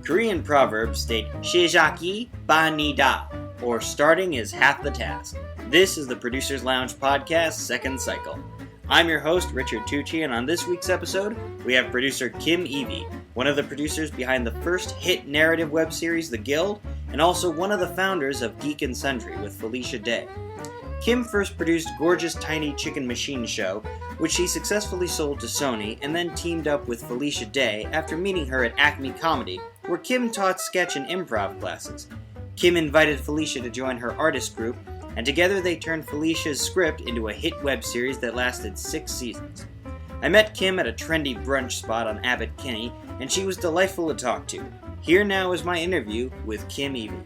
Korean proverbs state "시작이 반이다," or starting is half the task. This is the Producers Lounge podcast, second cycle. I'm your host, Richard Tucci, and on this week's episode, we have producer Kim Evey, one of the producers behind the first hit narrative web series, The Guild, and also one of the founders of Geek and Sundry with Felicia Day. Kim first produced Gorgeous Tiny Chicken Machine Show, which she successfully sold to Sony, and then teamed up with Felicia Day after meeting her at Acme Comedy, where Kim taught sketch and improv classes. Kim invited Felicia to join her artist group, and together they turned Felicia's script into a hit web series that lasted 6 seasons. I met Kim at a trendy brunch spot on Abbot Kinney, and she was delightful to talk to. Here now is my interview with Kim Evey.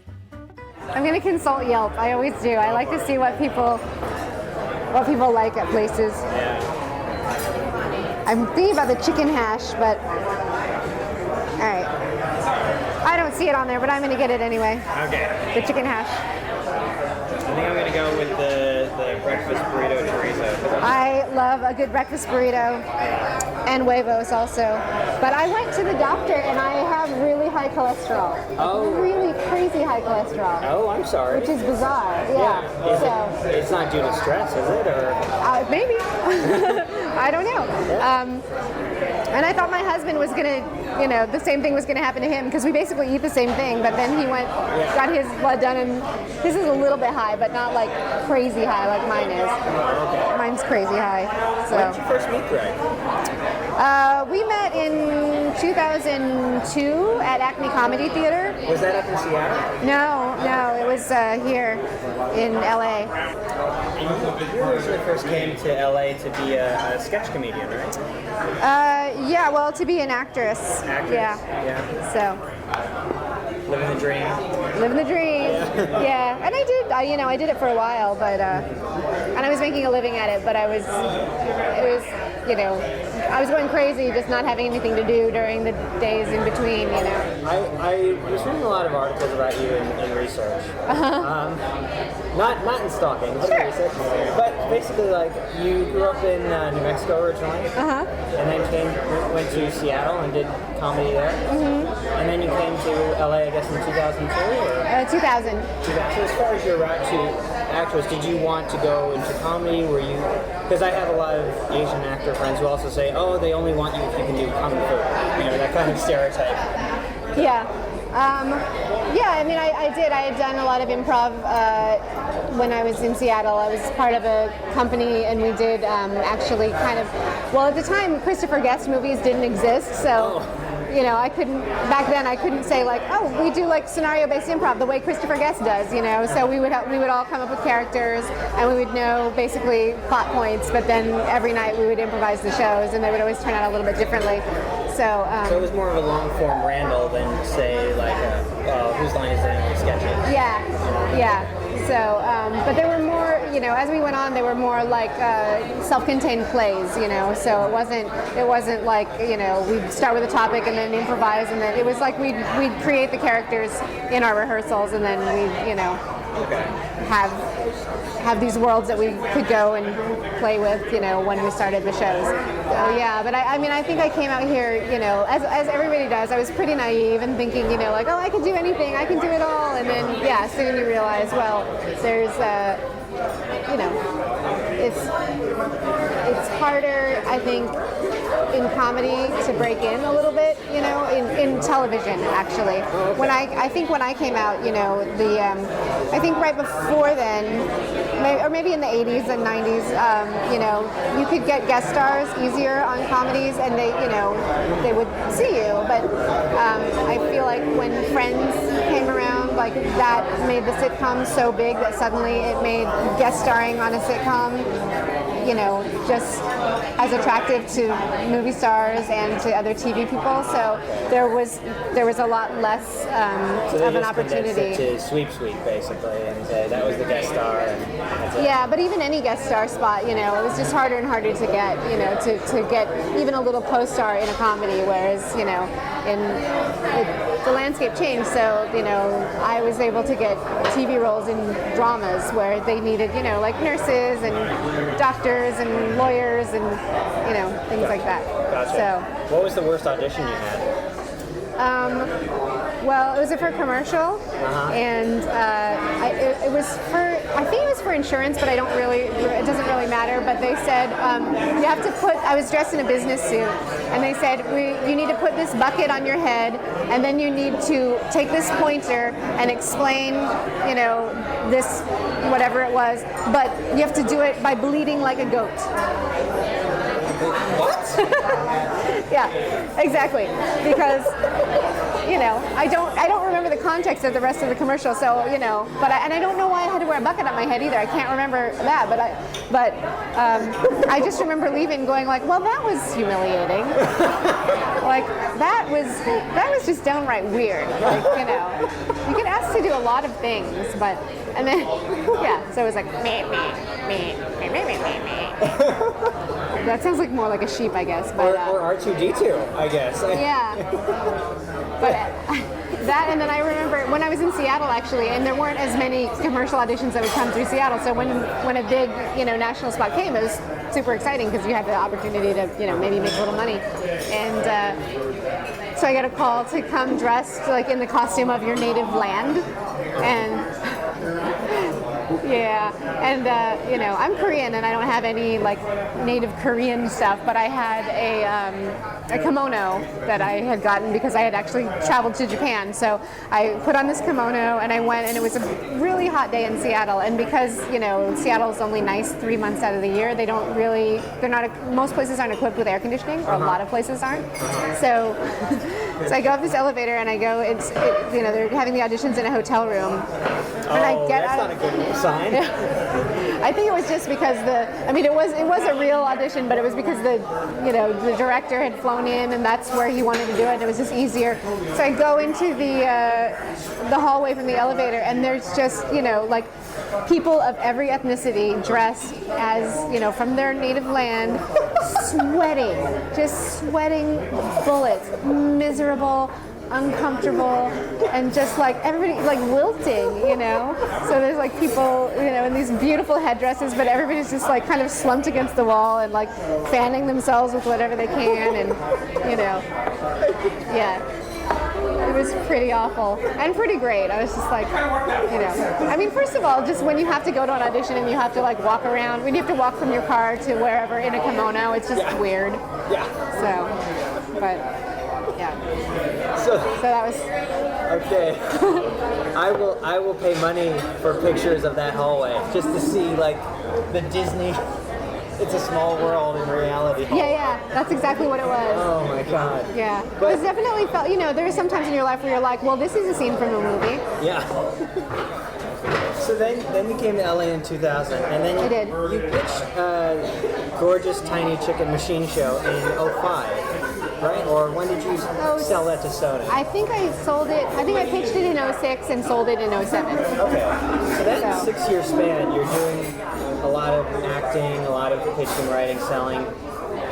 I'm going to consult Yelp. I always do. I like to see what people like at places. Yeah. I'm thinking about the chicken hash, but all right. I don't see it on there, but I'm going to get it anyway. Okay. The chicken hash. I think I'm going to go with the breakfast burrito chorizo. I love a good breakfast burrito and huevos also. But I went to the doctor and I have really high cholesterol. Oh. Really crazy high cholesterol. Oh, I'm sorry. Which is bizarre. Yeah. It's not due to stress, is it? Or maybe. I don't know. And I thought my husband was going to, the same thing was going to happen to him because we basically eat the same thing, but then he got his blood done, and his is a little bit high, but not like crazy high like mine is. okay. Mine's crazy high. So. When did you first meet Greg? We met in 2002 at Acme Comedy Theater. Was that up in Seattle? No, it was here in LA. And you originally first came to LA to be a sketch comedian, right? To be an actress. Yeah. So. Living the dream. Living the dream. Yeah. And I did it for a while, but and I was making a living at it, but I was going crazy just not having anything to do during the days in between, I was reading a lot of articles about you in research. Not in stalking, but in research. But basically, like, you grew up in New Mexico originally, and then went to Seattle and did comedy there. And then you came to LA, I guess, in 2002? Or? 2000. So as far as your route to actress, did you want to go into comedy? Were you... Because I have a lot of Asian actor friends who also say, oh, they only want you if you can do kung fu. That kind of stereotype. Yeah. I did. I had done a lot of improv when I was in Seattle. I was part of a company, and we did actually kind of... Well, at the time, Christopher Guest movies didn't exist, so... I couldn't say like, oh, we do like scenario-based improv the way Christopher Guest does, So we would all come up with characters, and we would know basically plot points. But then every night we would improvise the shows, and they would always turn out a little bit differently. So it was more of a long-form Randall than say like, whose line is it in the sketches? Yeah. So, but there were more, as we went on, they were more like self-contained plays, So it wasn't like, we'd start with a topic and then improvise, and then it was like we'd create the characters in our rehearsals, and then we'd, have these worlds that we could go and play with, when we started the shows. So yeah, but I think I came out here, as everybody does. I was pretty naive and thinking, like, oh, I can do anything, I can do it all, and then soon you realize, well, there's, it's harder, I think, in comedy to break in a little bit, in television actually. When I came out, I think right before then, or maybe in the 80s and 90s, you could get guest stars easier on comedies, and they would see you. But I feel like when Friends came around, like that made the sitcom so big that suddenly it made guest starring on a sitcom, just as attractive to movie stars and to other TV people. So there was a lot less of an opportunity. To sweep basically, and that was the guest star. And yeah, but even any guest star spot, it was just harder and harder to get, to get even a little post-star in a comedy, whereas, the landscape changed, so, I was able to get TV roles in dramas where they needed, like nurses and doctors and lawyers and, things like that. Gotcha. So, what was the worst audition you had? Well, it was for a commercial, and it was for, I think it was for insurance, but it doesn't really matter. But they said you have to put, I was dressed in a business suit, and they said you need to put this bucket on your head, and then you need to take this pointer and explain, this, whatever it was, but you have to do it by bleating like a goat. What? Yeah, exactly. Because I don't remember the context of the rest of the commercial. So but I don't know why I had to wear a bucket on my head either. I can't remember that. But I just remember leaving, going like, well, that was humiliating. Like that was just downright weird. Like you get asked to do a lot of things, and then so it was like me. That sounds like more like a sheep, I guess. But, or R2-D2, I guess. Yeah. But that, and then I remember when I was in Seattle, actually, and there weren't as many commercial auditions that would come through Seattle. So when a big, national spot came, it was super exciting because you had the opportunity to, maybe make a little money. And so I got a call to come dressed like in the costume of your native land, and. Yeah, and I'm Korean and I don't have any like native Korean stuff, but I had a kimono that I had gotten because I had actually traveled to Japan. So I put on this kimono and I went, and it was a really hot day in Seattle. And because Seattle's only nice 3 months out of the year, most places aren't equipped with air conditioning, or a lot of places aren't. So I go up this elevator and I go. They're having the auditions in a hotel room. And I get that's out. not a good sign. I think it was just because it was a real audition, but it was because the director had flown in and that's where he wanted to do it, and it was just easier. So I go into the hallway from the elevator, and there's just like people of every ethnicity dressed as from their native land, sweating bullets, miserable, uncomfortable, and just like everybody like wilting, So there's like people, in these beautiful headdresses, but everybody's just like kind of slumped against the wall and like fanning themselves with whatever they can, and it was pretty awful and pretty great. I was just like, I mean, first of all, just when you have to go to an audition and you have to like walk around, when you have to walk from your car to wherever in a kimono, it's just weird. Yeah. So, but. Yeah. So that was okay. I will pay money for pictures of that hallway just to see like the Disney. It's a small world in reality. Yeah, that's exactly what it was. Oh my god. Yeah, but it definitely felt. There are some times in your life where you're like, well, this is a scene from a movie. Yeah. So then you came to LA in 2000, and then you pitched Gorgeous Tiny Chicken Machine Show in 05. Right? Or when did you sell that to Sony? I think I sold it. I think I pitched it in 06 and sold it in 07. Okay. So that 6-year span, you're doing a lot of acting, a lot of pitching, writing, selling.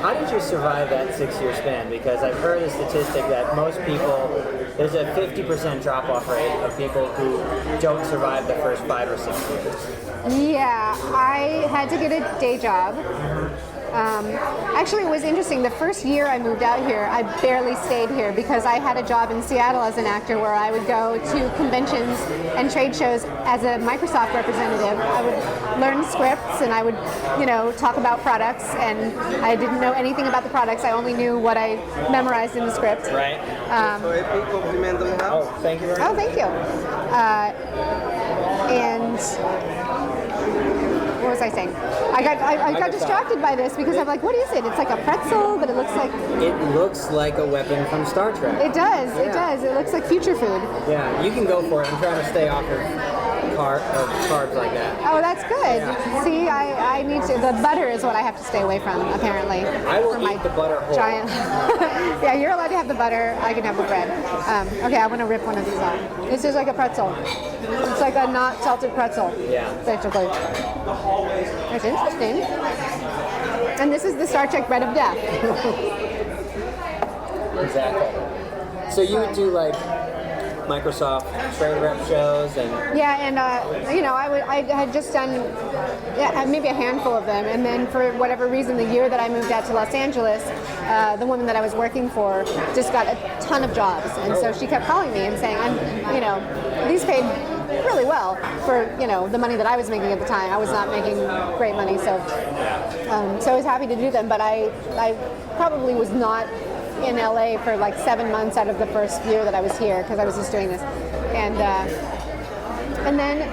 How did you survive that 6-year span? Because I've heard a statistic that most people, there's a 50% drop-off rate of people who don't survive the first 5 or 6 years. Yeah, I had to get a day job. Actually, it was interesting. The first year I moved out here, I barely stayed here because I had a job in Seattle as an actor where I would go to conventions and trade shows as a Microsoft representative. I would learn scripts and I would, talk about products, and I didn't know anything about the products. I only knew what I memorized in the script. Right. Thank you very much. Oh, thank you. And what was I saying? I got distracted by this because I'm like, what is it? It's like a pretzel, but it looks like... It looks like a weapon from Star Trek. It does, it does. It looks like future food. Yeah, you can go for it. I'm trying to stay off of carbs like that. Oh, that's good. Yeah. See, I need to... The butter is what I have to stay away from, apparently. I will eat the butter whole. Giant... Yeah, you're allowed to have the butter. I can have the bread. Okay, I want to rip one of these off. This is like a pretzel. It's like a not salted pretzel. Yeah. Basically. That's interesting. And this is the Star Trek bread of death. Exactly. So you would do like Microsoft trade rep shows and... Yeah, and I had just done maybe a handful of them, and then for whatever reason, the year that I moved out to Los Angeles, the woman that I was working for just got a ton of jobs, and so she kept calling me and saying, these paid really well for the money that I was making at the time. I was not making great money, so I was happy to do them, but I probably was not in LA for like 7 months out of the first year that I was here because I was just doing this, and then,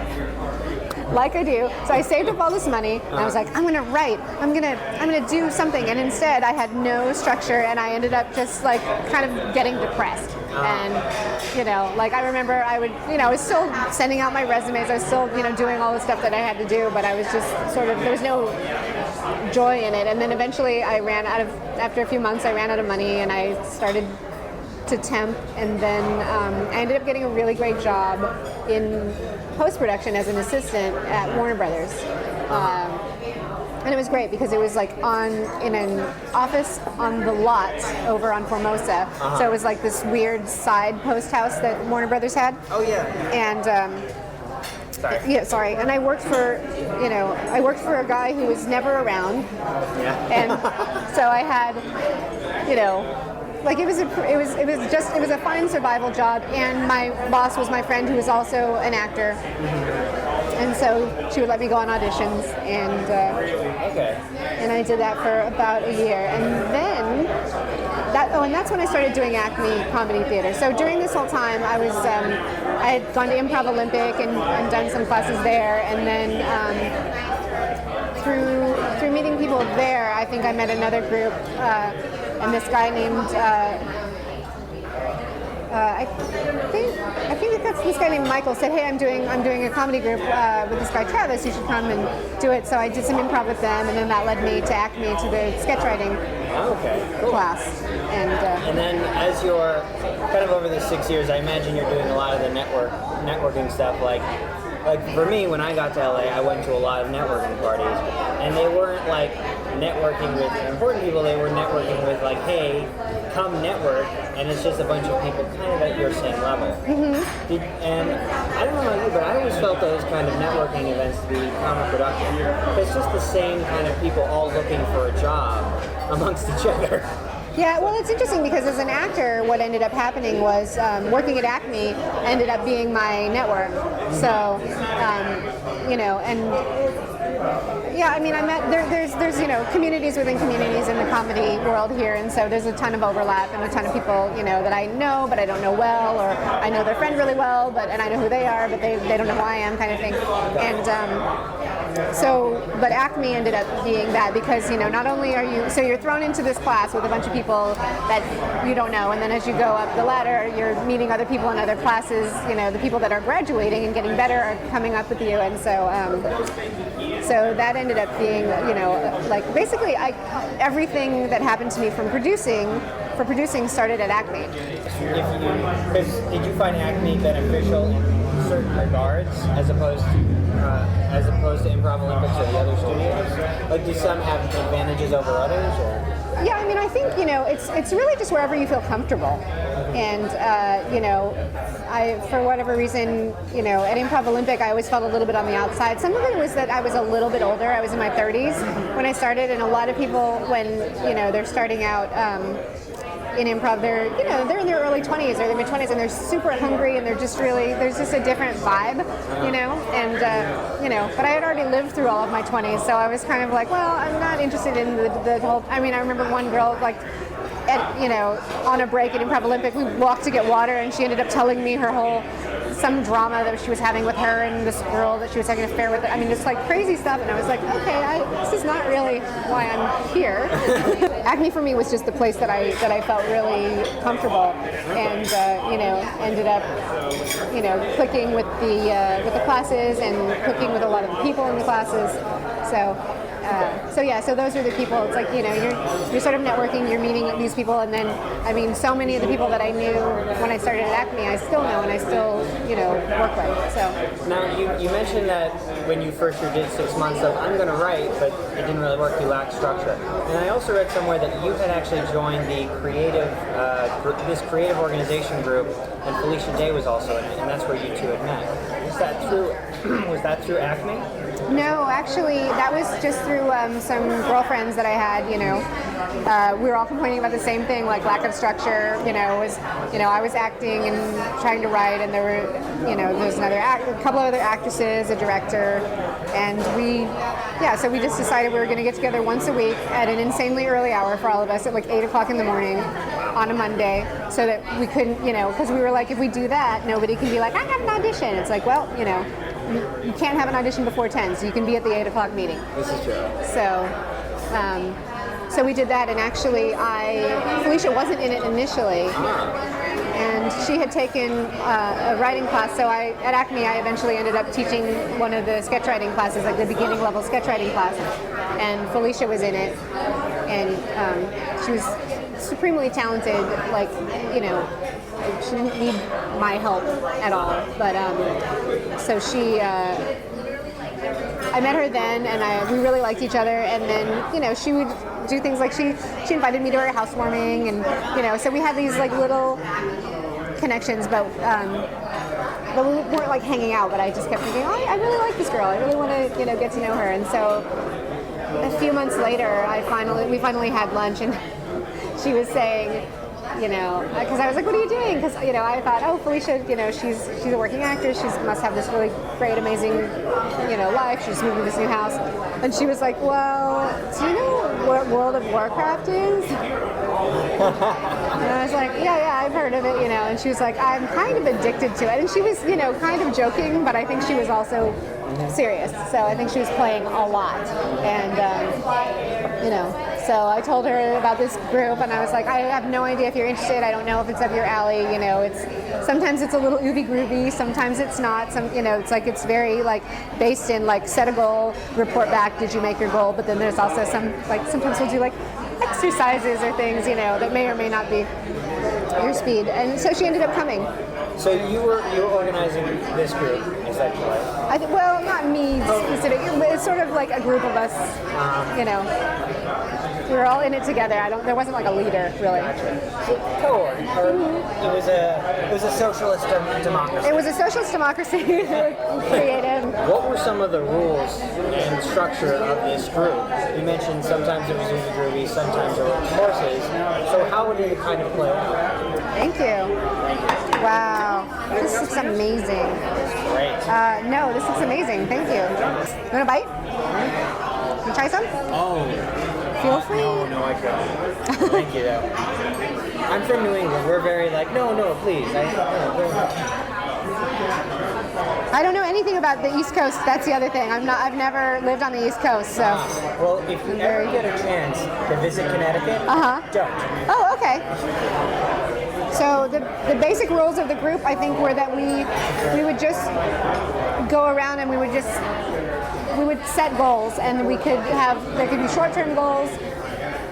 like I do, so I saved up all this money, and I was like, I'm gonna write, I'm gonna do something, and instead I had no structure, and I ended up just like kind of getting depressed. And I remember I was still sending out my resumes, I was still doing all the stuff that I had to do, but I was just sort of, there was no joy in it. And then eventually after a few months I ran out of money, and I started to temp, and then I ended up getting a really great job in post-production as an assistant at Warner Brothers. And it was great because it was like in an office on the lot over on Formosa. So it was like this weird side post house that Warner Brothers had. Oh yeah. And sorry. Yeah, sorry. And I worked for a guy who was never around. Yeah. And so I had, like it was a fine survival job, and my boss was my friend who was also an actor. And so she would let me go on auditions, and and I did that for about a year, and then that's when I started doing Acme Comedy Theater. So during this whole time, I had gone to Improv Olympic and done some classes there, and then through meeting people there, I think I met another group, and this guy named. I think that's this guy named Michael said, hey, I'm doing a comedy group with this guy Travis, you should come and do it. So I did some improv with them, and then that led me to Acme, to the sketch writing class. And then as you're kind of over the 6 years, I imagine you're doing a lot of the networking stuff. Like for me, when I got to LA, I went to a lot of networking parties, and they weren't like networking with important people, they were networking with like, hey, come network, and it's just a bunch of people kind of at your same level. Mm-hmm. And I don't know about you, but I always felt those kind of networking events to be counterproductive. It's just the same kind of people all looking for a job amongst each other. Yeah, well, it's interesting because as an actor, what ended up happening was working at Acme ended up being my network. So, I met there's communities within communities in the comedy world here, and so there's a ton of overlap and a ton of people that I know but I don't know well, or I know their friend really well, and I know who they are, but they don't know who I am, kind of thing. And but Acme ended up being that because not only are you're thrown into this class with a bunch of people that you don't know, and then as you go up the ladder, you're meeting other people in other classes. The people that are graduating and getting better are coming up with you, and so that ended up being like basically everything that happened to me from producing started at Acme. Did you find Acme beneficial in certain regards as opposed to Improv Olympics or the other studios? Like, do some have advantages over others? Or? Yeah, I think it's really just wherever you feel comfortable, and I for whatever reason at Improv Olympic I always felt a little bit on the outside. Some of it was that I was a little bit older. I was in my 30s when I started, and a lot of people when they're starting out in improv, they're in their early 20s or their mid 20s, and they're super hungry, and they're just really there's just a different vibe, and but I had already lived through all of my 20s, so I was kind of like, well, I'm not interested in the whole. I remember one girl on a break at Improv Olympic, we walked to get water, and she ended up telling me some drama that she was having with her and this girl that she was having an affair with. Just like crazy stuff, and I was like, okay, this is not really why I'm here. Acme for me was just the place that I felt really comfortable, and ended up clicking with the classes and clicking with a lot of the people in the classes. So those are the people. It's like you're sort of networking, you're meeting these people, and then so many of the people that I knew when I started at Acme, I still know and I still work with. So now you mentioned that when you first did 6 months of I'm going to write, but it didn't really work. You lacked structure. And I also read somewhere that you had actually joined the creative this creative organization group, and Felicia Day was also in it, and that's where you two had met. Was that through Acme? No, actually, that was just through some girlfriends that I had. We were all complaining about the same thing, like lack of structure. I was acting and trying to write, and there were, there's a couple of other actresses, a director, and so we just decided we were going to get together once a week at an insanely early hour for all of us at like 8 o'clock in the morning on a Monday, so that we couldn't, because we were like, if we do that, nobody can be like, I have an audition. It's like, well, you can't have an audition before 10, so you can be at the 8 o'clock meeting. This is true. So we did that, and actually Felicia wasn't in it initially, and she had taken a writing class, so at Acme I eventually ended up teaching one of the sketch writing classes, like the beginning level sketch writing class, and Felicia was in it, and she was supremely talented, like, she didn't need my help at all, but so she, I met her then, and we really liked each other, and then, she would do things like she invited me to her housewarming, and, so we had these like little connections, but we weren't like hanging out, but I just kept thinking, I really like this girl, I really want to, get to know her, and so a few months later, we finally had lunch, and she was saying, because I was like, what are you doing? Because, I thought, oh, Felicia, she's a working actress. She must have this really great, amazing, life. She's moving to this new house. And she was like, well, do you know what World of Warcraft is? And I was like, yeah, I've heard of it, And she was like, I'm kind of addicted to it. And she was, kind of joking, but I think she was also serious. So I think she was playing a lot. And, so I told her about this group, and I was like, I have no idea if you're interested. I don't know if it's up your alley. Sometimes it's a little oovy groovy. Sometimes it's not. It's very like based in like set a goal, report back. Did you make your goal? But then there's also sometimes we'll do like exercises or things, that may or may not be your speed. And so she ended up coming. So you were organizing this group, is that correct? Well, not me specific. It's sort of like a group of us, We were all in it together. There wasn't like a leader, really. Gotcha. So, co-org, it was a socialist democracy. It was a socialist democracy, creative. What were some of the rules and structure of this group? You mentioned sometimes it was groovy, sometimes there were courses. So how would you kind of play out? Thank you. Wow, this looks amazing. Great. No, this looks amazing. Thank you. You want a bite? Can you try some? Oh. Feel free. No, I don't. Thank you, though. I'm from New England. We're very like, no, please. I don't know anything about the East Coast. That's the other thing. I've never lived on the East Coast, so. Well, if you ever get a chance to visit Connecticut, don't. Oh, okay. So the basic rules of the group, I think, were that we would just go around and we would set goals, and there could be short-term goals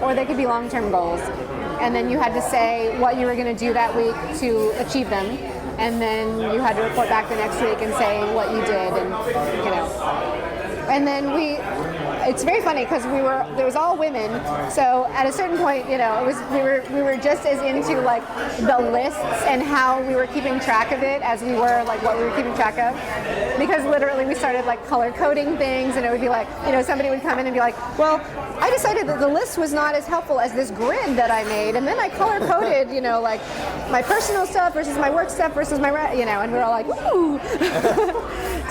or they could be long-term goals. And then you had to say what you were going to do that week to achieve them. And then you had to report back the next week and say what you did, and then it's very funny because there was all women, so at a certain point, we were just as into like the lists and how we were keeping track of it as we were like what we were keeping track of, because literally we started like color coding things, and it would be like, somebody would come in and be like, well, I decided that the list was not as helpful as this grid that I made, and then I color coded, like my personal stuff versus my work stuff versus my, and we were all like, ooh.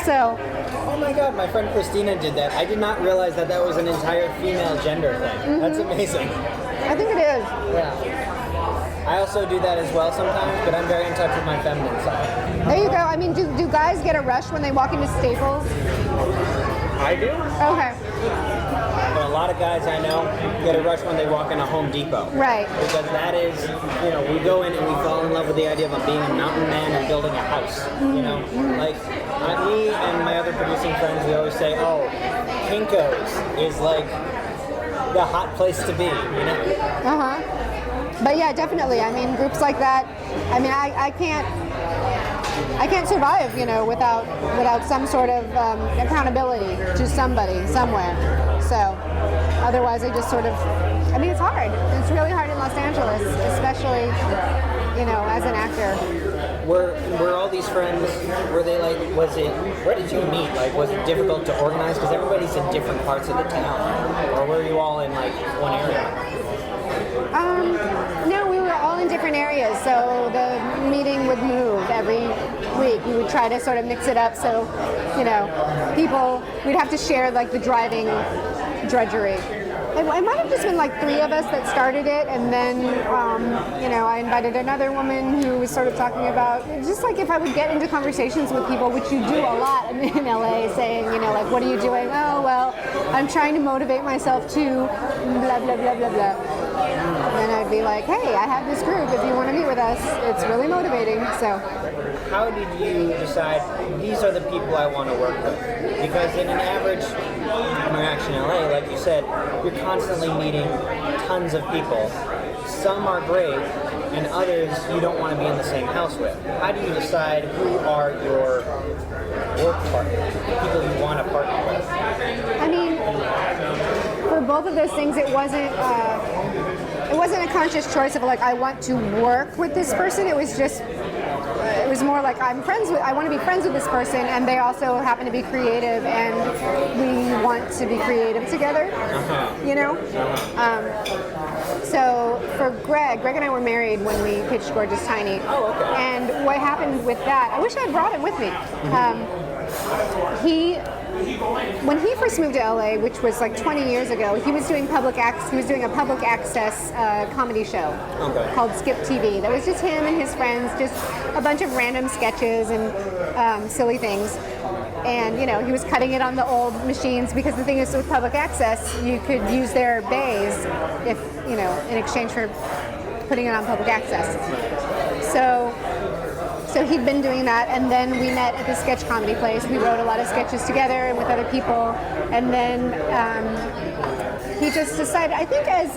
So. Oh my God, my friend Christina did that. I did not realize that was an entire female gender thing. Mm-hmm. That's amazing. I think it is. Yeah. I also do that as well sometimes, but I'm very in touch with my feminine side. There you go. I mean, do guys get a rush when they walk into Staples? I do. Okay. But a lot of guys I know get a rush when they walk into Home Depot. Right. Because that is, we go in and we fall in love with the idea of being a mountain man and building a house. Mm-hmm. Like me and my other producing friends, we always say, oh, Kinko's is like the hot place to be, But yeah, definitely. I mean, groups like that, I mean, I can't, I can't survive, without some sort of accountability to somebody somewhere. So otherwise, I just sort of. I mean, it's hard. It's really hard in Los Angeles, especially, as an actor. Were all these friends, were they like, where did you meet? Like, was it difficult to organize? Because everybody's in different parts of the town. Or were you all in, like, one area? No, we were all in different areas, so the meeting would move every week. We would try to sort of mix it up so, we'd have to share, like, the driving drudgery. It might have just been like 3 of us that started it, and then, I invited another woman who was sort of talking about, just like if I would get into conversations with people, which you do a lot in LA, saying, like, what are you doing? Oh, well, I'm trying to motivate myself to blah, blah, blah, blah, blah. And I'd be like, hey, I have this group. If you want to meet with us, it's really motivating. So, how did you decide these are the people I want to work with? Because in an average interaction in LA, like you said, you're constantly meeting tons of people. Some are great, and others you don't want to be in the same house with. How do you decide who are your work partners, the people you want to partner with? I mean, for both of those things, it wasn't a conscious choice of like, I want to work with this person. It was just, it was more like I want to be friends with this person, and they also happen to be creative, and we want to be creative together, So for Greg and I were married when we pitched Gorgeous Tiny. Oh, okay. And what happened with that, I wish I had brought him with me. When he first moved to LA, which was like 20 years ago, he was doing a public access comedy show called Skip TV. That was just him and his friends, just a bunch of random sketches and silly things. And he was cutting it on the old machines, because the thing is, with public access, you could use their bays if in exchange for putting it on public access. So he'd been doing that, and then we met at the sketch comedy place. We wrote a lot of sketches together and with other people, and then he just decided. I think as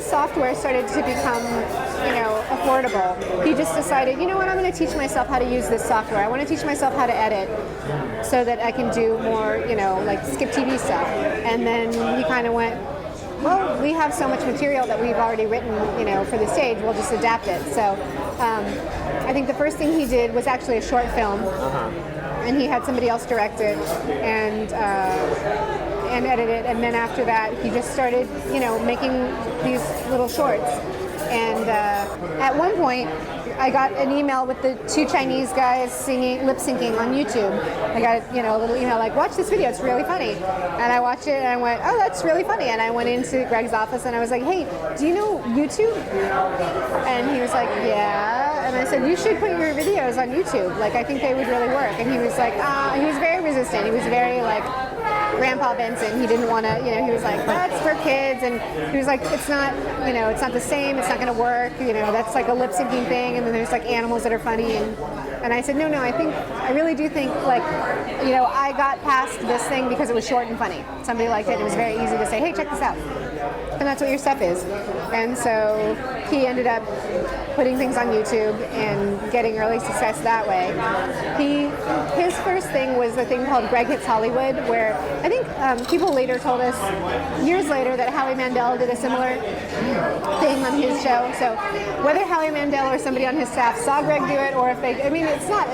software started to become affordable, he just decided, you know what, I'm going to teach myself how to use this software. I want to teach myself how to edit so that I can do more, like Skip TV stuff. And then he kind of went, well, we have so much material that we've already written, for the stage. We'll just adapt it. So I think the first thing he did was actually a short film, and he had somebody else direct it and edit it. And then after that, he just started, making these little shorts. And at one point, I got an email with the 2 Chinese guys lip syncing on YouTube. I got a little email like, watch this video, it's really funny. And I watched it and I went, oh, that's really funny. And I went into Greg's office and I was like, hey, do you know YouTube? And he was like, yeah. And I said, you should put your videos on YouTube. Like, I think they would really work. And he was like, he was very resistant. He was very like, Grandpa Benson. He didn't want to, he was like, that's for kids. And he was like, it's not, it's not the same. It's not going to work. That's like a lip syncing thing. And then there's like animals that are funny. And I said, no, I really do think like, I got past this thing because it was short and funny. Somebody liked it. It was very easy to say, hey, check this out. And that's what your stuff is. And so he ended up putting things on YouTube and getting early success that way. His first thing was a thing called Greg Hits Hollywood, where I think people later told us, years later, that Howie Mandel did a similar thing on his show. So whether Howie Mandel or somebody on his staff saw Greg do it, or if it's not,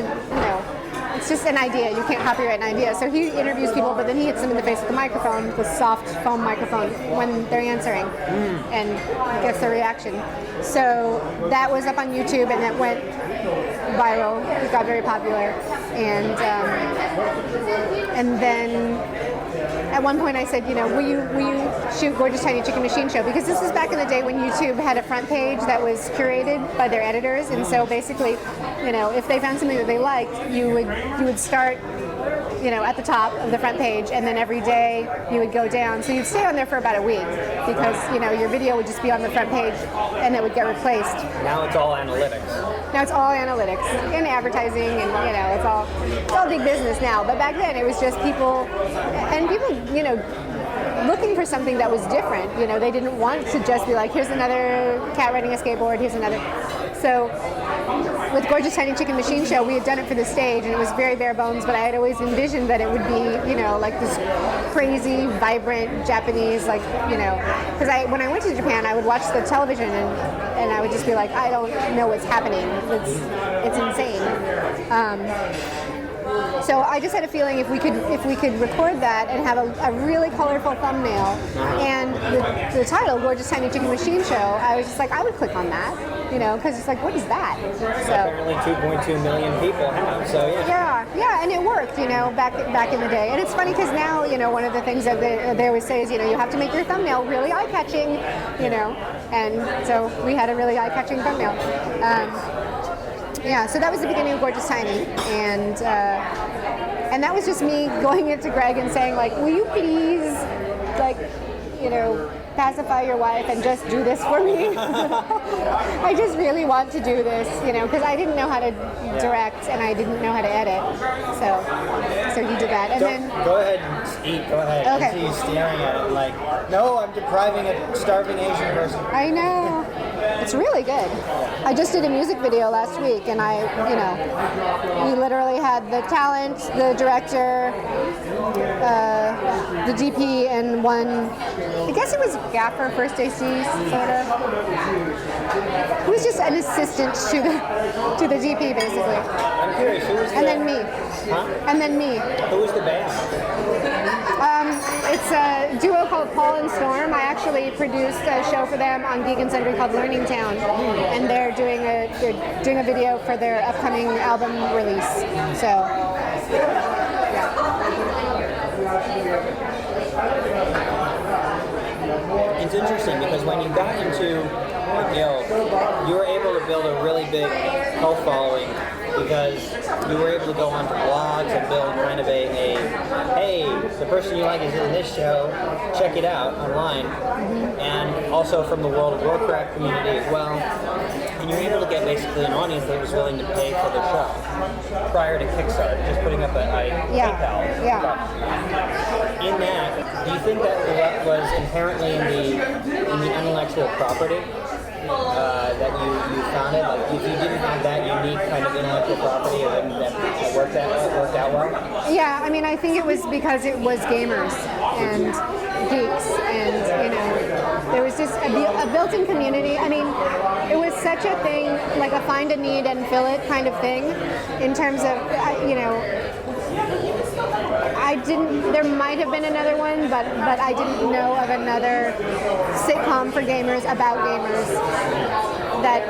it's just an idea. You can't copyright an idea. So he interviews people, but then he hits them in the face with the microphone, the soft foam microphone, when they're answering, and gets their reaction. So that was up on YouTube, and that went viral. It got very popular, and then at one point I said, will you shoot Gorgeous Tiny Chicken Machine Show? Because this was back in the day when YouTube had a front page that was curated by their editors, and so basically, if they found something that they liked, you would start, at the top of the front page, and then every day you would go down. So you'd stay on there for about a week, because your video would just be on the front page, and it would get replaced. Now it's all analytics. Now it's all analytics and advertising, and it's all big business now. But back then it was just people looking for something that was different. They didn't want to just be like, here's another cat riding a skateboard, here's another. So with Gorgeous Tiny Chicken Machine Show, we had done it for the stage, and it was very bare bones, but I had always envisioned that it would be, you know, like this crazy, vibrant Japanese, like, you know, because when I went to Japan, I would watch the television, and I would just be like, I don't know what's happening. It's insane. So I just had a feeling if we could record that and have a really colorful thumbnail and the title, Gorgeous Tiny Chicken Machine Show, I was just like, I would click on that, you know, because it's like, what is that? So apparently 2.2 million people have, so yeah. Yeah, and it worked, you know, back in the day. And it's funny because now, you know, one of the things that they always say is, you know, you have to make your thumbnail really eye-catching, you know, and so we had a really eye-catching thumbnail. Yeah, so that was the beginning of Gorgeous Tiny, and that was just me going into Greg and saying, like, will you please, like, you know, pacify your wife and just do this for me? I just really want to do this, you know, because I didn't know how to direct and I didn't know how to edit, so he did that, and then go ahead and eat. Go ahead. Okay. I see you staring at it like, no, I'm depriving a starving Asian person. I know. It's really good. I just did a music video last week, and we literally had the talent, the director, the DP, and one, I guess it was gaffer, first AC, sort of. He was just an assistant to the DP, basically. I'm curious, who was And then me. Huh? And then me. Who was the band? It's a duo called Paul and Storm. I actually produced a show for them on Geek and Sundry called Learning Town, and they're doing a video for their upcoming album release. So, yeah. It's interesting because when you got into the Guild, you were able to build a really big cult following because you were able to go onto blogs and build kind of a hey, the person you like is in this show, check it out online, and also from the World of Warcraft community as well. And you're able to get basically an audience that was willing to pay for the show prior to Kickstarter, just putting up a PayPal. Yeah. In that, do you think that was inherently in the intellectual property that you founded? Like, if you didn't have that unique kind of intellectual property, it wouldn't have worked out well? Yeah, I mean, I think it was because it was gamers and geeks, and, you know, there was just a built-in community. I mean, it was such a thing, like a find a need and fill it kind of thing, in terms of, you know, there might have been another one, but I didn't know of another sitcom for gamers about gamers that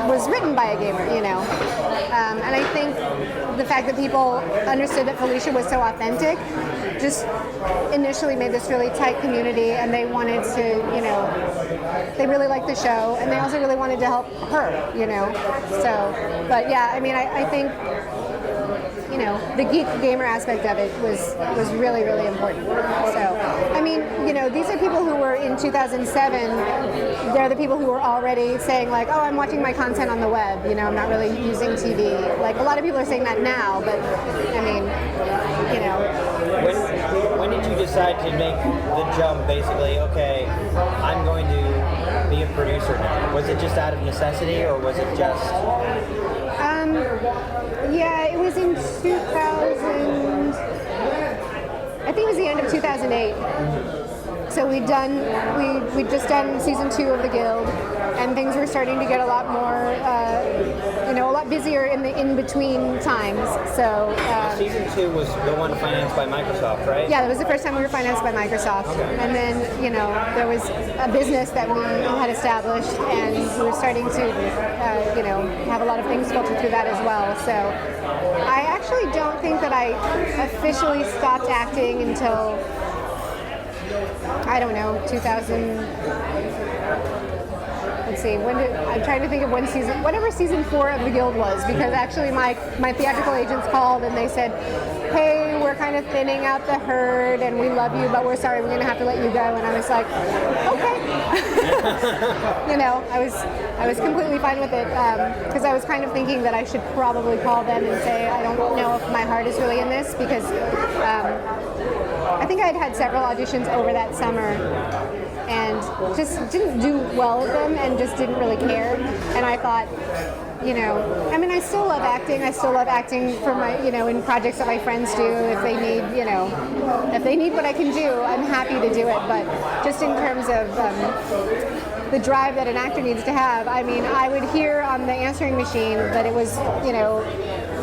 was written by a gamer, you know. And I think the fact that people understood that Felicia was so authentic just initially made this really tight community, and they wanted to, you know, they really liked the show, and they also really wanted to help her, you know. So, but yeah, I mean, I think, you know, the geek gamer aspect of it was really, really important. So, I mean, you know, these are people who were in 2007, they're the people who were already saying, like, oh, I'm watching my content on the web, you know, I'm not really using TV. Like, a lot of people are saying that now, but, I mean, you know. When did you decide to make the jump, basically, okay, I'm going to be a producer now? Was it just out of necessity, or was it just... Yeah, it was in 2000, I think it was the end of 2008. So we'd just done season 2 of the Guild, and things were starting to get a lot more, you know, a lot busier in the in-between times. So season 2 was the one financed by Microsoft, right? Yeah, that was the first time we were financed by Microsoft. Okay. And then, you know, there was a business that we had established, and we were starting to, you know, have a lot of things filter through that as well. So I actually don't think that I officially stopped acting until, I don't know, 2000. Let's see, I'm trying to think of whatever season 4 of the Guild was, because actually my theatrical agents called and they said, hey, we're kind of thinning out the herd and we love you, but we're sorry, we're going to have to let you go. And I was like, okay. You know, I was completely fine with it, because I was kind of thinking that I should probably call them and say, I don't know if my heart is really in this, because I think I'd had several auditions over that summer, and just didn't do well at them and just didn't really care. And I thought, you know, I mean, I still love acting. I still love acting for my, you know, in projects that my friends do. If they need, you know, if they need what I can do, I'm happy to do it. But just in terms of the drive that an actor needs to have, I mean, I would hear on the answering machine that it was, you know,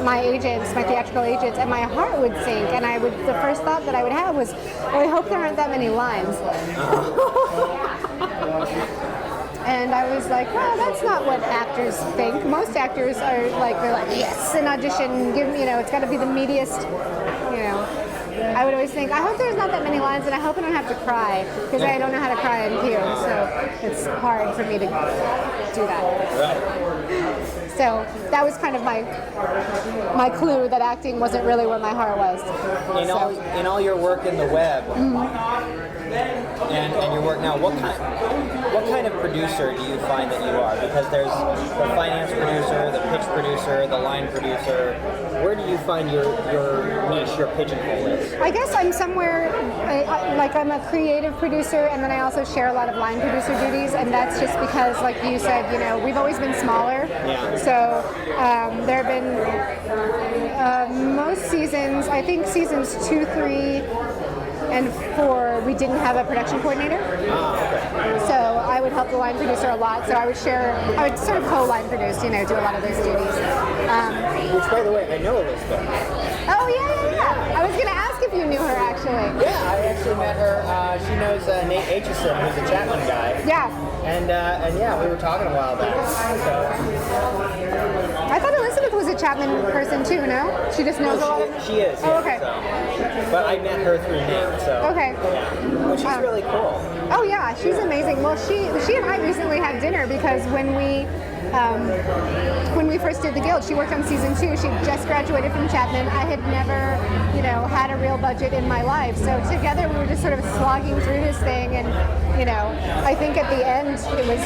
my agents, my theatrical agents, and my heart would sink. And the first thought that I would have was, well, I hope there aren't that many lines. And I was like, well, that's not what actors think. Most actors are like, they're like, yes, an audition, give me, you know, it's got to be the meatiest, you know. I would always think, I hope there's not that many lines, and I hope I don't have to cry, because I don't know how to cry on cue, so it's hard for me to do that. Right. So that was kind of my clue that acting wasn't really where my heart was. In all your work in the web, and your work now, what kind of producer do you find that you are? Because there's the finance producer, the pitch producer, the line producer. Where do you find your niche, your pigeonhole is? I guess I'm somewhere, like I'm a creative producer, and then I also share a lot of line producer duties, and that's just because, like you said, you know, we've always been smaller. Yeah. So there have been most seasons, I think seasons 2, 3, and 4, we didn't have a production coordinator. Okay. So I would help the line producer a lot. So I would sort of co-line produce, you know, do a lot of those duties. Which, by the way, I know Elizabeth. Oh, yeah. I was going to ask if you knew her, actually. Yeah, I actually met her. She knows Nate Aitchison, who's the Chapman guy. Yeah. And yeah, we were talking a while back. So. I thought Elizabeth was a Chapman person too, no? She just knows a lot of them? She is, Oh, yeah, okay. So. But I met her through Nate, so. Okay. Yeah. But she's really cool. Oh, yeah, she's amazing. Well, she and I recently had dinner because when we first did The Guild, she worked on season 2. She just graduated from Chapman. I had never, you know, had a real budget in my life. So together we were just sort of slogging through this thing, and, you know, I think at the end it was,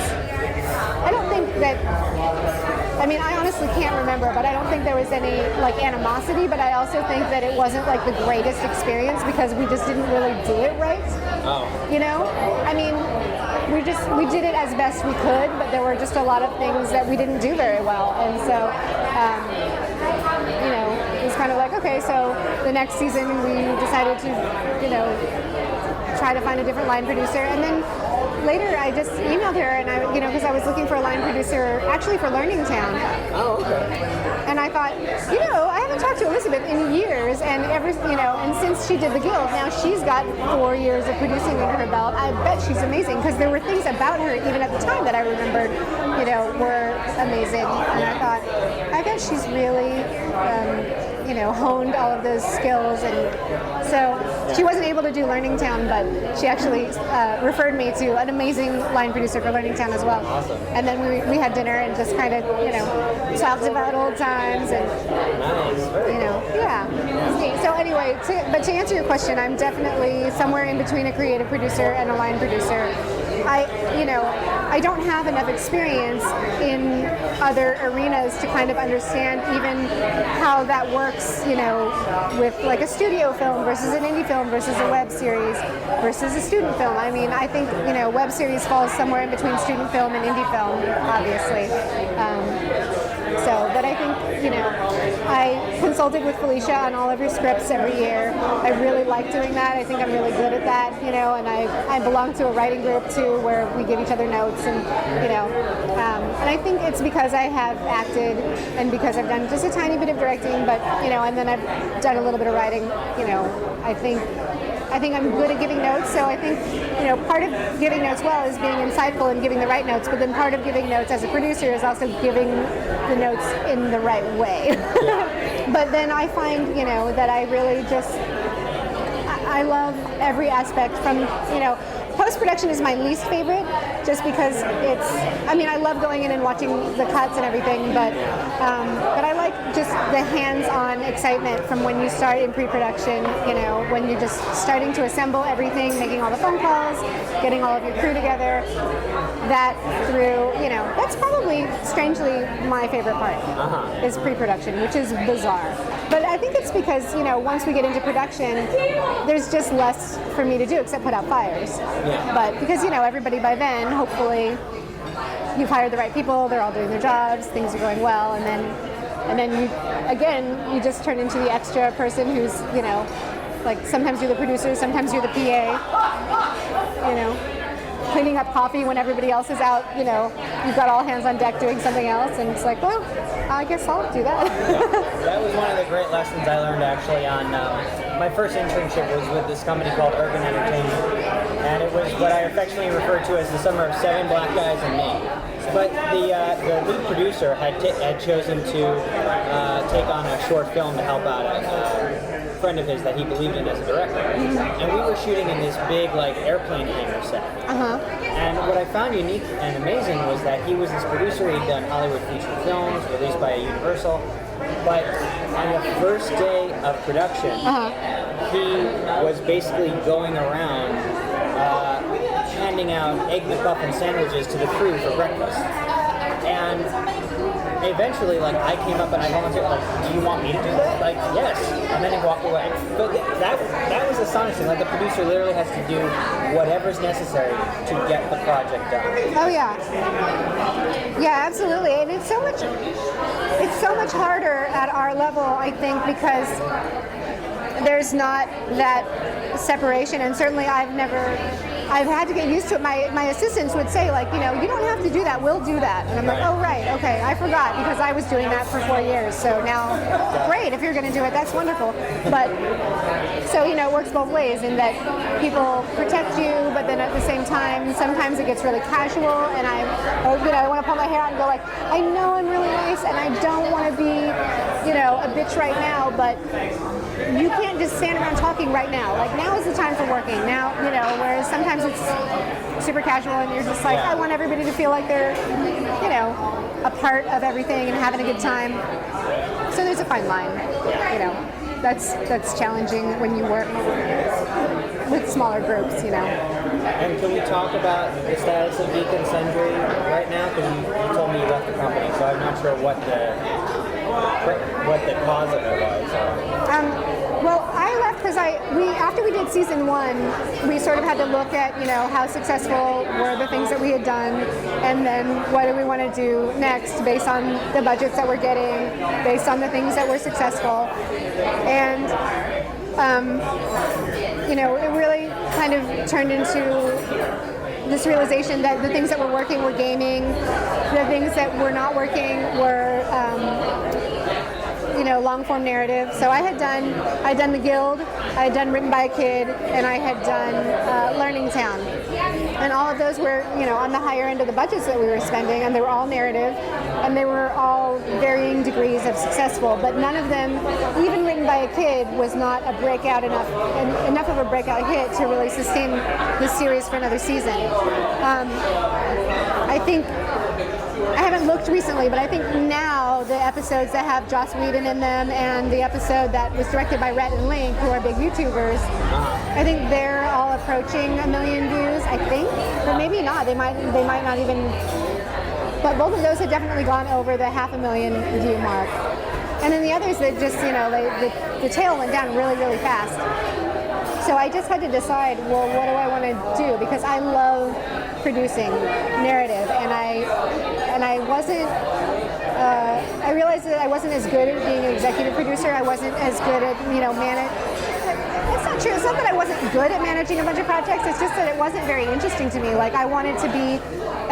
I don't think that, I mean, I honestly can't remember, but I don't think there was any, like, animosity, but I also think that it wasn't, like, the greatest experience because we just didn't really do it right. Oh. You know? I mean, we did it as best we could, but there were just a lot of things that we didn't do very well. And so, you know, it was kind of like, okay, so the next season we decided to, you know, try to find a different line producer. And then later I just emailed her, and I, you know, because I was looking for a line producer actually for Learning Town. Oh, okay. And I thought, you know, I haven't talked to Elizabeth in years, and and since she did The Guild, now she's got 4 years of producing under her belt. I bet she's amazing, because there were things about her even at the time that I remembered, you know, were amazing. And I thought, I bet she's really, you know, honed all of those skills. And so she wasn't able to do Learning Town, but she actually referred me to an amazing line producer for Learning Town as well. Awesome. And then we had dinner and just kind of, you know, talked about old times and, Nice. you know, yeah. So anyway, to answer your question, I'm definitely somewhere in between a creative producer and a line producer. I don't have enough experience in other arenas to kind of understand even how that works, you know, with like a studio film versus an indie film versus a web series versus a student film. I mean, I think, you know, web series falls somewhere in between student film and indie film, obviously. But I think, you know, I consulted with Felicia on all of her scripts every year. I really like doing that. I think I'm really good at that, you know, and I belong to a writing group too where we give each other notes, and, you know, and I think it's because I have acted and because I've done just a tiny bit of directing, but, you know, and then I've done a little bit of writing, you know, I think I'm good at giving notes, so I think, you know, part of giving notes well is being insightful and giving the right notes, but then part of giving notes as a producer is also giving the notes in the right way. But then I find, you know, that I really just, I love every aspect from, you know, post-production is my least favorite, just because I love going in and watching the cuts and everything, but I like just the hands-on excitement from when you start in pre-production, you know, when you're just starting to assemble everything, making all the phone calls, getting all of your crew together, that through, you know, that's probably, strangely, my favorite part, is pre-production, which is bizarre. But I think it's because, once we get into production, there's just less for me to do except put out fires. Yeah. But because, everybody by then, hopefully, you've hired the right people, they're all doing their jobs, things are going well, and then you just turn into the extra person who's, like sometimes you're the producer, sometimes you're the PA, cleaning up coffee when everybody else is out, you've got all hands on deck doing something else, and it's like, well, I guess I'll do that. That was one of the great lessons I learned actually on my first internship was with this company called Urban Entertainment, and it was what I affectionately refer to as the summer of 7 black guys and me. But the lead producer had chosen to take on a short film to help out a friend of his that he believed in as a director. And we were shooting in this big airplane hangar set. And what I found unique and amazing was that he was this producer. He'd done Hollywood feature films released by Universal. But on the first day of production, he was basically going around handing out Egg McMuffin sandwiches to the crew for breakfast. And eventually, I came up and I volunteered, do you want me to do that? Yes. And then he walked away. But that was astonishing. The producer literally has to do whatever's necessary to get the project done. Oh yeah. Yeah, absolutely. And it's so much harder at our level, I think, because there's not that separation, and certainly I've had to get used to it. My assistants would say, you don't have to do that, we'll do that. And I'm like, oh, right, okay, I forgot, because I was doing that for 4 years. So now, great, if you're going to do it, that's wonderful. But, so, it works both ways in that people protect you, but then at the same time, sometimes it gets really casual, and I want to pull my hair out and go I know I'm really nice, and I don't want to be, a bitch right now, but you can't just stand around talking right now. Now is the time for working. Now, whereas sometimes it's super casual and you're just I want everybody to feel like they're, a part of everything and having a good time. So there's a fine line, That's challenging when you work with smaller groups, And can we talk about the status of Deacon Sundry right now? Because you told me you left the company, so I'm not sure what the cause of it was. Well, I left because after we did season 1, we sort of had to look at, how successful were the things that we had done, and then what do we want to do next based on the budgets that we're getting, based on the things that were successful. And, it really kind of turned into this realization that the things that were working were gaming, the things that were not working were long-form narrative. So I'd done The Guild, I had done Written by a Kid, and I had done Learning Town. And all of those were, on the higher end of the budgets that we were spending, and they were all narrative, and they were all varying degrees of successful, but none of them, even Written by a Kid, was not a breakout enough of a breakout hit to really sustain the series for another season. I think I haven't looked recently, but I think now the episodes that have Joss Whedon in them and the episode that was directed by Rhett and Link, who are big YouTubers, I think they're all approaching 1 million views, I think, but maybe not. They might not even. But both of those had definitely gone over the 500,000 view mark. And then the others that just, the tail went down really, really fast. So I just had to decide, well, what do I want to do? Because I love producing narrative, and I wasn't. I realized that I wasn't as good at being an executive producer. I wasn't as good at manage. It's not true. It's not that I wasn't good at managing a bunch of projects. It's just that it wasn't very interesting to me. I wanted to be,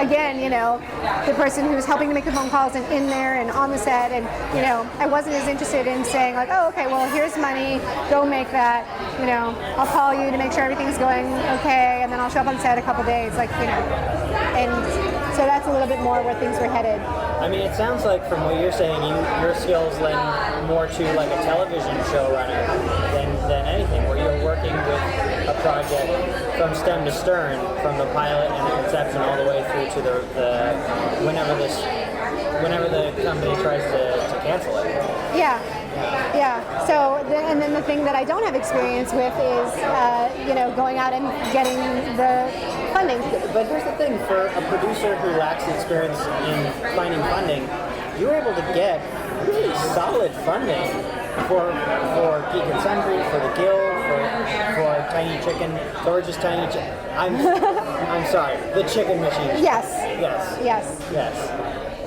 again, the person who's helping to make the phone calls and in there and on the set, and I wasn't as interested in saying oh, okay, well, here's money, go make that. I'll call you to make sure everything's going okay, and then I'll show up on set a couple days, and so that's a little bit more where things were headed. I mean, it sounds like from what you're saying, your skills lend more to a television showrunner than anything, where you're working with a project from stem to stern, from the pilot and the conception all the way through to the whenever the company tries to cancel it. Yeah. So, and then the thing that I don't have experience with is, going out and getting the funding. But here's the thing: for a producer who lacks experience in finding funding, you were able to get really solid funding for Geek and Sundry, for the Guild, for Tiny Chicken, Gorgeous Tiny Chicken. I'm sorry, the Chicken Machine. Yes. Yes. Yes. Yes.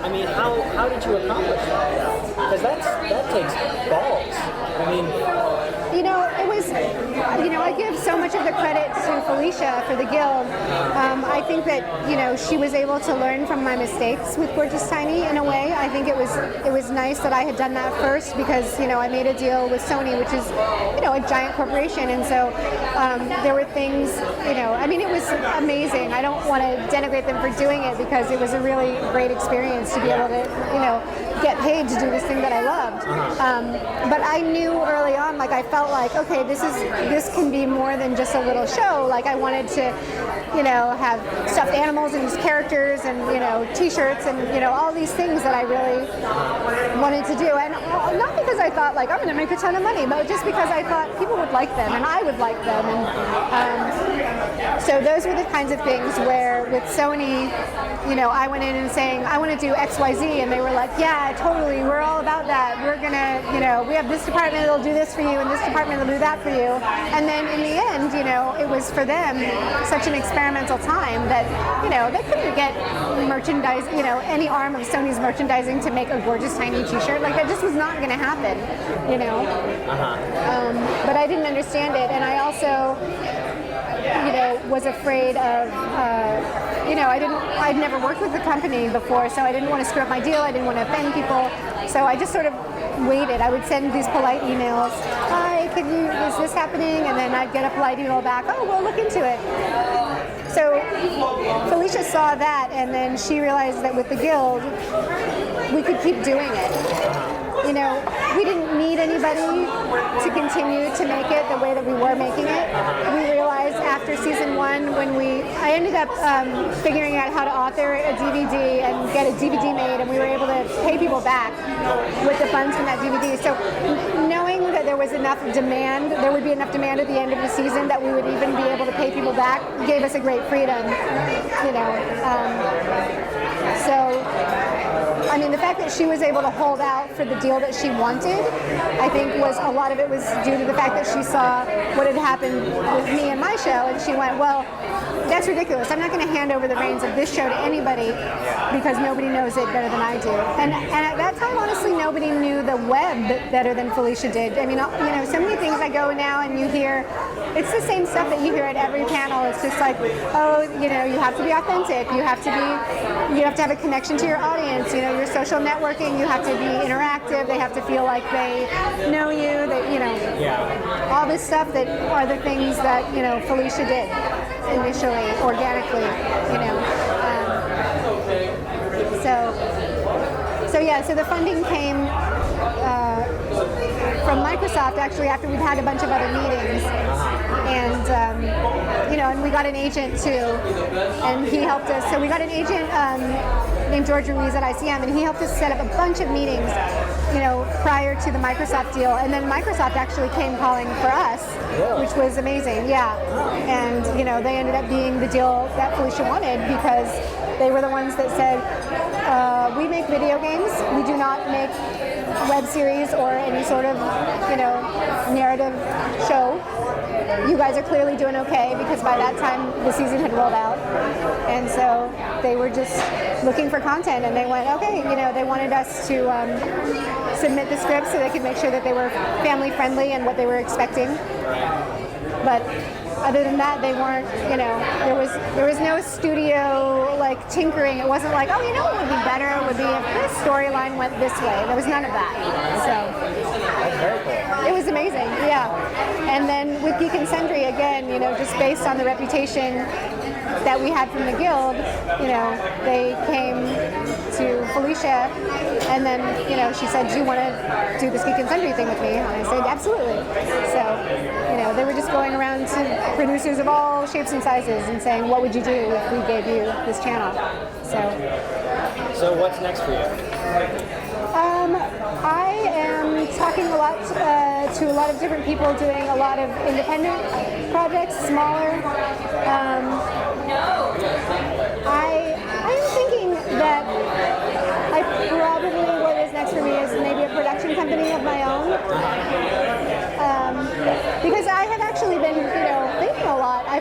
I mean, how did you accomplish that? Because that takes balls. I mean, it was, I give so much of the credit to Felicia for the Guild. I think that, she was able to learn from my mistakes with Gorgeous Tiny in a way. I think it was nice that I had done that first because, I made a deal with Sony, which is, a giant corporation. And so there were things, it was amazing. I don't want to denigrate them for doing it because it was a really great experience to be able to, get paid to do this thing that I loved. But I knew early on, I felt like, okay, this can be more than just a little show. I wanted to, have stuffed animals and characters and, t-shirts and, all these things that I really wanted to do. And not because I thought, I'm going to make a ton of money, but just because I thought people would like them and I would like them. And so those were the kinds of things where with Sony, I went in and saying, I want to do X, Y, Z. And they were like, yeah, totally. We're all about that. We're going to, we have this department that'll do this for you and this department will do that for you. And then in the end, it was for them such an experimental time that, they couldn't get merchandise, any arm of Sony's merchandising to make a Gorgeous Tiny t-shirt. That just was not going to happen, But I didn't understand it. And I also, was afraid of, I'd never worked with the company before, so I didn't want to screw up my deal. I didn't want to offend people. So I just sort of waited. I would send these polite emails. Hi, is this happening? And then I'd get a polite email back. Oh, we'll look into it. So Felicia saw that, and then she realized that with the Guild, we could keep doing it. We didn't need anybody to continue to make it the way that we were making it. We realized after season 1, I ended up figuring out how to author a DVD and get a DVD made, and we were able to pay people back with the funds from that DVD. So knowing that there was enough demand, there would be enough demand at the end of the season that we would even be able to pay people back, gave us a great freedom, the fact that she was able to hold out for the deal that she wanted, I think a lot of it was due to the fact that she saw what had happened with me and my show, and she went, well, that's ridiculous. I'm not going to hand over the reins of this show to anybody because nobody knows it better than I do. And at that time, honestly, nobody knew the web better than Felicia did. So many things I go now and you hear, it's the same stuff that you hear at every panel. It's just like, oh, you have to be authentic. You have to have a connection to your audience. Your social networking, you have to be interactive. They have to feel like they know you. All this stuff that are the things that, Felicia did initially, organically, So the funding came from Microsoft, actually, after we'd had a bunch of other meetings. And we got an agent too, and he helped us. So we got an agent named George Ruiz at ICM, and he helped us set up a bunch of meetings, prior to the Microsoft deal. And then Microsoft actually came calling for us, which was amazing, yeah. And, they ended up being the deal that Felicia wanted because they were the ones that said, we make video games, we do not make web series or any sort of, narrative show. You guys are clearly doing okay because by that time the season had rolled out. And so they were just looking for content and they went, okay, they wanted us to submit the scripts so they could make sure that they were family friendly and what they were expecting. But other than that, they weren't, there was no studio tinkering. It wasn't like, oh, what would be better would be if this storyline went this way. There was none of that. So that's very cool. It was amazing, yeah. And then with Geek and Sundry, again, just based on the reputation that we had from the Guild, they came to Felicia and then, she said, do you want to do this Geek and Sundry thing with me? And I said, absolutely. So, they were just going around to producers of all shapes and sizes and saying, what would you do if we gave you this channel? So what's next for you? I am talking a lot to a lot of different people, doing a lot of independent projects, smaller. I'm thinking that what is next for me is maybe a production company of of my own. Because I have actually been, thinking a lot. I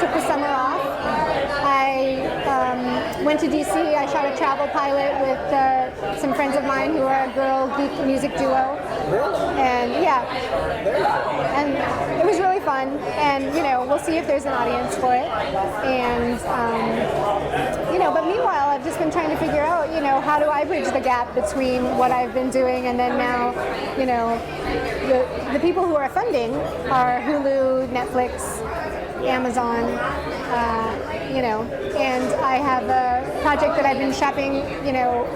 took the summer off. I went to DC. I shot a travel pilot with some friends of mine who are a girl geek music duo. And yeah, and it was really fun. And we'll see if there's an audience for it. And but meanwhile, I've just been trying to figure out, how do I bridge the gap between what I've been doing and then now, the people who are funding are Hulu, Netflix, Amazon, and I have a project that I've been shopping,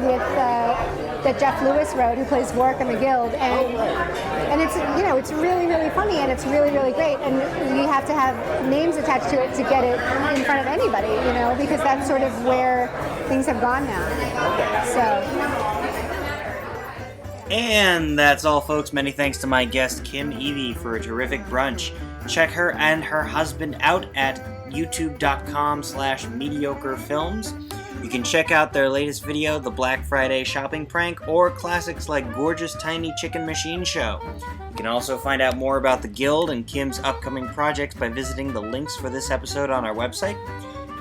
with that Jeff Lewis wrote, who plays Warwick in the Guild, and it's it's really, really funny, and it's really, really great, and you have to have names attached to it to get it in front of anybody, because that's sort of where things have gone now. So. And that's all, folks. Many thanks to my guest, Kim Evey, for a terrific brunch. Check her and her husband out at youtube.com/mediocrefilms. You can check out their latest video, The Black Friday Shopping Prank, or classics like Gorgeous Tiny Chicken Machine Show. You can also find out more about the Guild and Kim's upcoming projects by visiting the links for this episode on our website.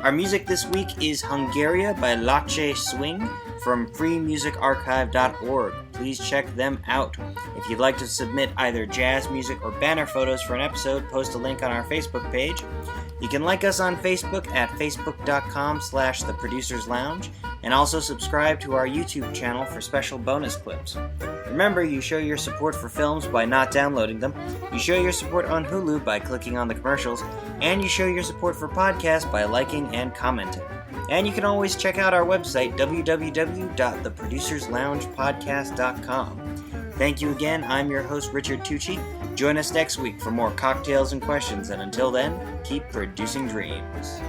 Our music this week is Hungaria by Lache Swing from freemusicarchive.org. Please check them out. If you'd like to submit either jazz music or banner photos for an episode, post a link on our Facebook page. You can like us on Facebook at facebook.com/theproducerslounge and also subscribe to our YouTube channel for special bonus clips. Remember, you show your support for films by not downloading them, you show your support on Hulu by clicking on the commercials, and you show your support for podcasts by liking and commenting. And you can always check out our website, www.theproducersloungepodcast.com. Thank you again. I'm your host, Richard Tucci. Join us next week for more cocktails and questions, and until then, keep producing dreams.